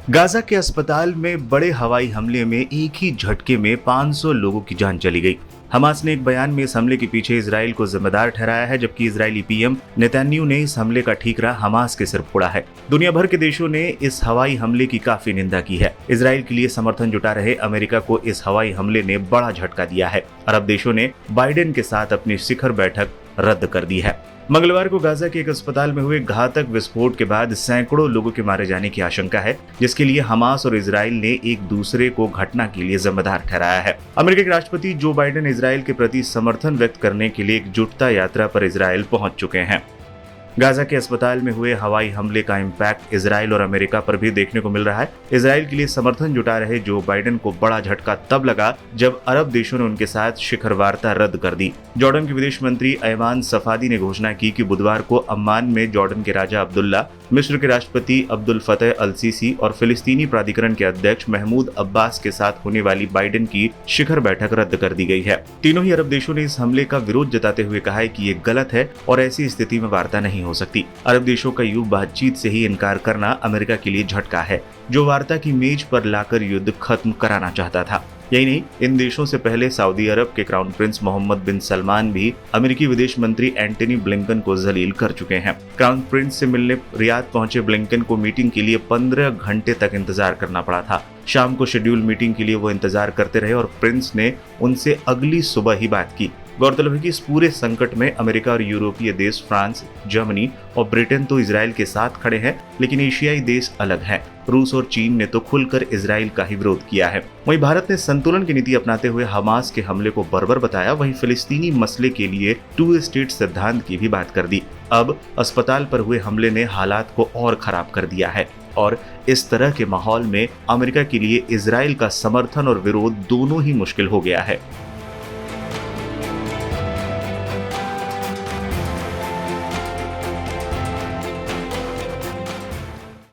Gaza के अस्पताल में बड़े हवाई हमले में एक ही झटके में 500 लोगों की जान चली गई। हमास ने एक बयान में इस हमले के पीछे इजराइल को जिम्मेदार ठहराया है, जबकि इजरायली पीएम नेतन्याहू ने इस हमले का ठीकरा हमास के सिर फोड़ा है। दुनिया भर के देशों ने इस हवाई हमले की काफी निंदा की है। इजराइल के लिए समर्थन जुटा रहे अमेरिका को इस हवाई हमले ने बड़ा झटका दिया है। अरब देशों ने बाइडेन के साथ अपनी शिखर बैठक रद्द कर दी है। मंगलवार को गाजा के एक अस्पताल में हुए घातक विस्फोट के बाद सैकड़ों लोगों के मारे जाने की आशंका है, जिसके लिए हमास और इजराइल ने एक दूसरे को घटना के लिए जिम्मेदार ठहराया है। अमेरिका के राष्ट्रपति जो बाइडेन इजराइल के प्रति समर्थन व्यक्त करने के लिए एकजुटता यात्रा पर इजराइल पहुंच चुके हैं। गाजा के अस्पताल में हुए हवाई हमले का इम्पैक्ट इजराइल और अमेरिका पर भी देखने को मिल रहा है। इजराइल के लिए समर्थन जुटा रहे जो बाइडेन को बड़ा झटका तब लगा जब अरब देशों ने उनके साथ शिखर वार्ता रद्द कर दी। जॉर्डन के विदेश मंत्री ऐवान सफादी ने घोषणा की कि बुधवार को अम्मान में जॉर्डन के राजा अब्दुल्ला, मिस्र के राष्ट्रपति अब्दुल फतेह अल सीसी और फिलिस्तीनी प्राधिकरण के अध्यक्ष महमूद अब्बास के साथ होने वाली बाइडेन की शिखर बैठक रद्द कर दी गई है। तीनों ही अरब देशों ने इस हमले का विरोध जताते हुए कहा है कि ये गलत है और ऐसी स्थिति में वार्ता नहीं हो सकती। अरब देशों का यूं बातचीत से ही इनकार करना अमेरिका के लिए झटका है, जो वार्ता की मेज पर लाकर युद्ध खत्म कराना चाहता था। यही नहीं, इन देशों से पहले सऊदी अरब के क्राउन प्रिंस मोहम्मद बिन सलमान भी अमेरिकी विदेश मंत्री एंटनी ब्लिंकन को जलील कर चुके हैं। क्राउन प्रिंस से मिलने रियाद पहुंचे ब्लिंकन को मीटिंग के लिए 15 घंटे तक इंतजार करना पड़ा था। शाम को शेड्यूल मीटिंग के लिए वो इंतजार करते रहे और प्रिंस ने उनसे अगली सुबह ही बात की। गौरतलब है कि इस पूरे संकट में अमेरिका और यूरोपीय देश फ्रांस, जर्मनी और ब्रिटेन तो इजराइल के साथ खड़े हैं, लेकिन एशियाई देश अलग हैं। रूस और चीन ने तो खुलकर इजराइल का ही विरोध किया है। वहीं भारत ने संतुलन की नीति अपनाते हुए हमास के हमले को बर्बर बताया। वहीं फिलिस्तीनी मसले के लिए 2 स्टेट सिद्धांत की भी बात कर दी। अब अस्पताल पर हुए हमले ने हालात को और खराब कर दिया है और इस तरह के माहौल में अमेरिका के लिए इजराइल का समर्थन और विरोध दोनों ही मुश्किल हो गया है।